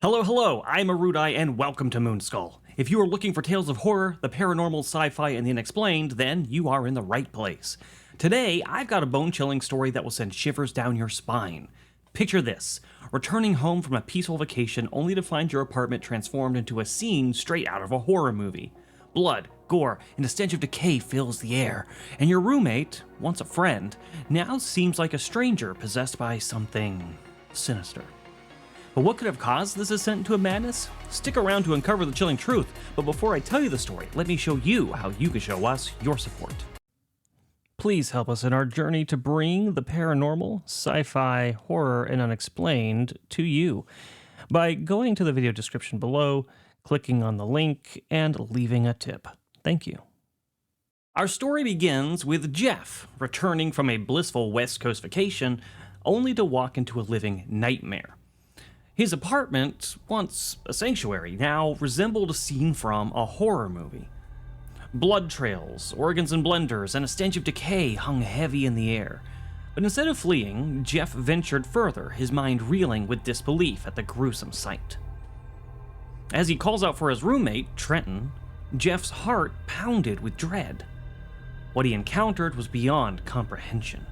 Hello, I'm Erudi, and welcome to Moonskull. If you are looking for tales of horror, the paranormal, sci-fi, and the unexplained, then you are in the right place. Today, I've got a bone-chilling story that will send shivers down your spine. Picture this: returning home from a peaceful vacation only to find your apartment transformed into a scene straight out of a horror movie. Blood, gore, and a stench of decay fills the air, and your roommate, once a friend, now seems like a stranger possessed by something sinister. But what could have caused this ascent into a madness? Stick around to uncover the chilling truth, but before I tell you the story, let me show you how you can show us your support. Please help us in our journey to bring the paranormal, sci-fi, horror, and unexplained to you by going to the video description below, clicking on the link, and leaving a tip. Thank you. Our story begins with Geoff returning from a blissful West Coast vacation, only to walk into a living nightmare. His apartment, once a sanctuary, now resembled a scene from a horror movie. Blood trails, organs and blenders, and a stench of decay hung heavy in the air. But instead of fleeing, Geoff ventured further, his mind reeling with disbelief at the gruesome sight. As he calls out for his roommate, Trenton, Geoff's heart pounded with dread. What he encountered was beyond comprehension.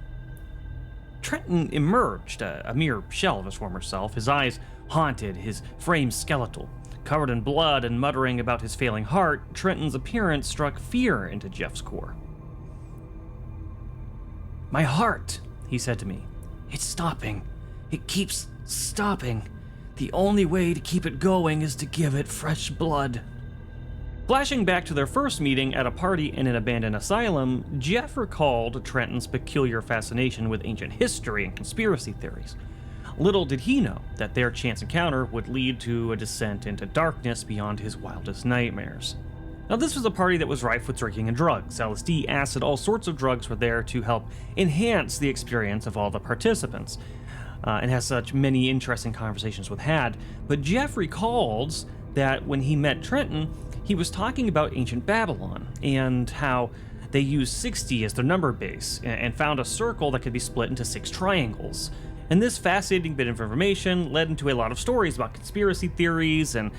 Trenton emerged, a mere shell of his former self, his eyes haunted, his frame skeletal. Covered in blood and muttering about his failing heart, Trenton's appearance struck fear into Geoff's core. "My heart," he said to me. "It's stopping. It keeps stopping. The only way to keep it going is to give it fresh blood." Flashing back to their first meeting at a party in an abandoned asylum, Geoff recalled Trenton's peculiar fascination with ancient history and conspiracy theories. Little did he know that their chance encounter would lead to a descent into darkness beyond his wildest nightmares. Now, this was a party that was rife with drinking and drugs. LSD, acid, all sorts of drugs were there to help enhance the experience of all the participants, and has such many interesting conversations with had. But Geoff recalls that when he met Trenton, he was talking about ancient Babylon and how they used 60 as their number base and found a circle that could be split into 6 triangles. And this fascinating bit of information led into a lot of stories about conspiracy theories and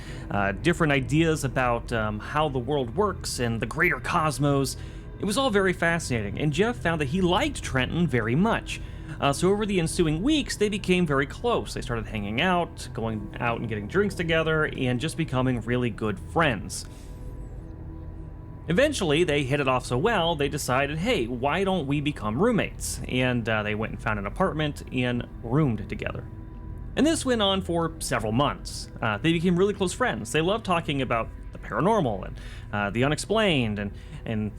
different ideas about how the world works and the greater cosmos. It was all very fascinating, and Geoff found that he liked Trenton very much. So over the ensuing weeks, they became very close. They started hanging out, going out and getting drinks together, and just becoming really good friends. Eventually, they hit it off so well, they decided, hey, why don't we become roommates? And they went and found an apartment and roomed together. And this went on for several months. They became really close friends. They loved talking about the paranormal and the unexplained and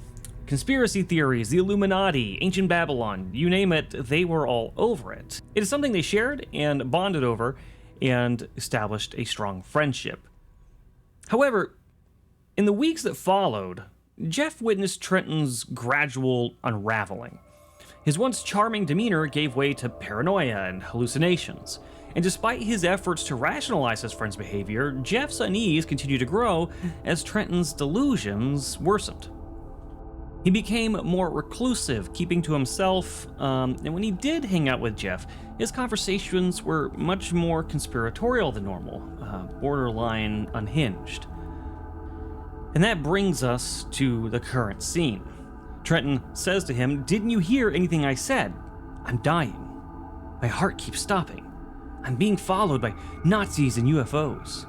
conspiracy theories, the Illuminati, ancient Babylon, you name it, they were all over it. It is something they shared and bonded over and established a strong friendship. However, in the weeks that followed, Geoff witnessed Trenton's gradual unraveling. His once charming demeanor gave way to paranoia and hallucinations. And despite his efforts to rationalize his friend's behavior, Geoff's unease continued to grow as Trenton's delusions worsened. He became more reclusive, keeping to himself, and when he did hang out with Geoff, his conversations were much more conspiratorial than normal, borderline unhinged. And that brings us to the current scene. Trenton says to him, "Didn't you hear anything I said? I'm dying. My heart keeps stopping. I'm being followed by Nazis and UFOs."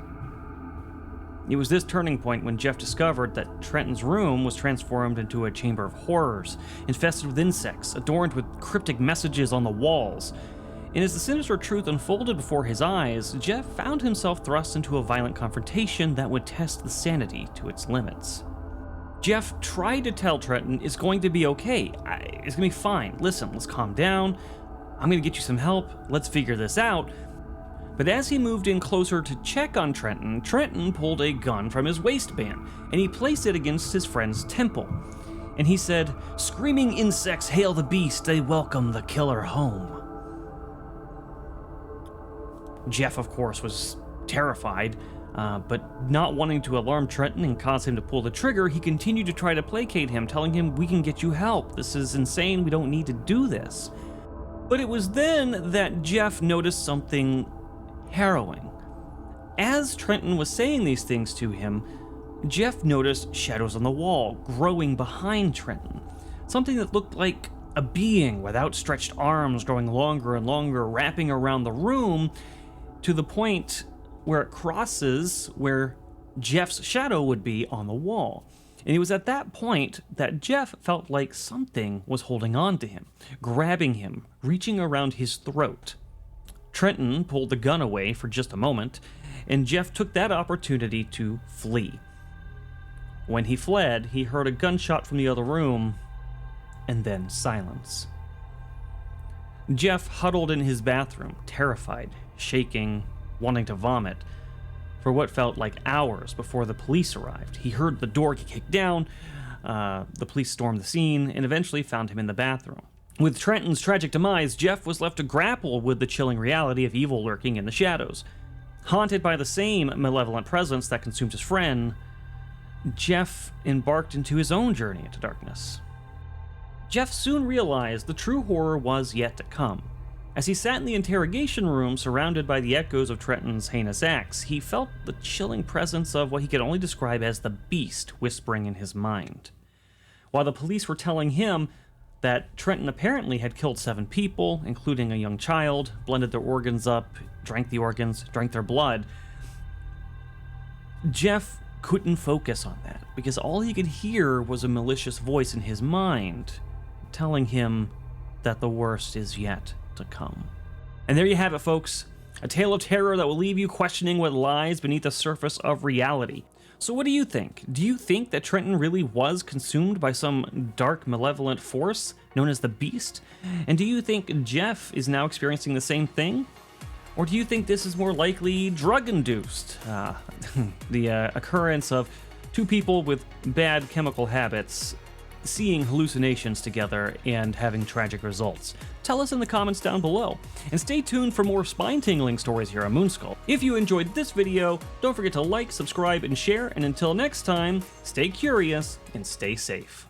It was this turning point when Geoff discovered that Trenton's room was transformed into a chamber of horrors, infested with insects, adorned with cryptic messages on the walls. And as the sinister truth unfolded before his eyes, Geoff found himself thrust into a violent confrontation that would test the sanity to its limits. Geoff tried to tell Trenton it's going to be okay, it's gonna be fine, listen, let's calm down, I'm gonna get you some help, let's figure this out. But as he moved in closer to check on Trenton, Trenton pulled a gun from his waistband, and he placed it against his friend's temple. And he said, "Screaming insects hail the beast, they welcome the killer home." Geoff, of course, was terrified, but not wanting to alarm Trenton and cause him to pull the trigger, he continued to try to placate him, telling him, "We can get you help, this is insane, we don't need to do this." But it was then that Geoff noticed something harrowing. As Trenton was saying these things to him, Geoff noticed shadows on the wall growing behind Trenton. Something that looked like a being with outstretched arms growing longer and longer, wrapping around the room to the point where it crosses where Geoff's shadow would be on the wall. And it was at that point that Geoff felt like something was holding on to him, grabbing him, reaching around his throat. Trenton pulled the gun away for just a moment, and Geoff took that opportunity to flee. When he fled, he heard a gunshot from the other room, and then silence. Geoff huddled in his bathroom, terrified, shaking, wanting to vomit, for what felt like hours before the police arrived. He heard the door get kicked down, the police stormed the scene, and eventually found him in the bathroom. With Trenton's tragic demise, Geoff was left to grapple with the chilling reality of evil lurking in the shadows. Haunted by the same malevolent presence that consumed his friend, Geoff embarked into his own journey into darkness. Geoff soon realized the true horror was yet to come. As he sat in the interrogation room, surrounded by the echoes of Trenton's heinous acts, he felt the chilling presence of what he could only describe as the beast whispering in his mind. While the police were telling him that Trenton apparently had killed 7 people, including a young child, blended their organs up, drank the organs, drank their blood, Geoff couldn't focus on that, because all he could hear was a malicious voice in his mind, telling him that the worst is yet to come. And there you have it, folks. A tale of terror that will leave you questioning what lies beneath the surface of reality. So what do you think? Do you think that Trenton really was consumed by some dark, malevolent force known as the Beast? And do you think Geoff is now experiencing the same thing? Or do you think this is more likely drug-induced? The occurrence of 2 people with bad chemical habits seeing hallucinations together and having tragic results? Tell us in the comments down below. And stay tuned for more spine-tingling stories here on Moonskull. If you enjoyed this video, don't forget to like, subscribe, and share, and until next time, stay curious and stay safe.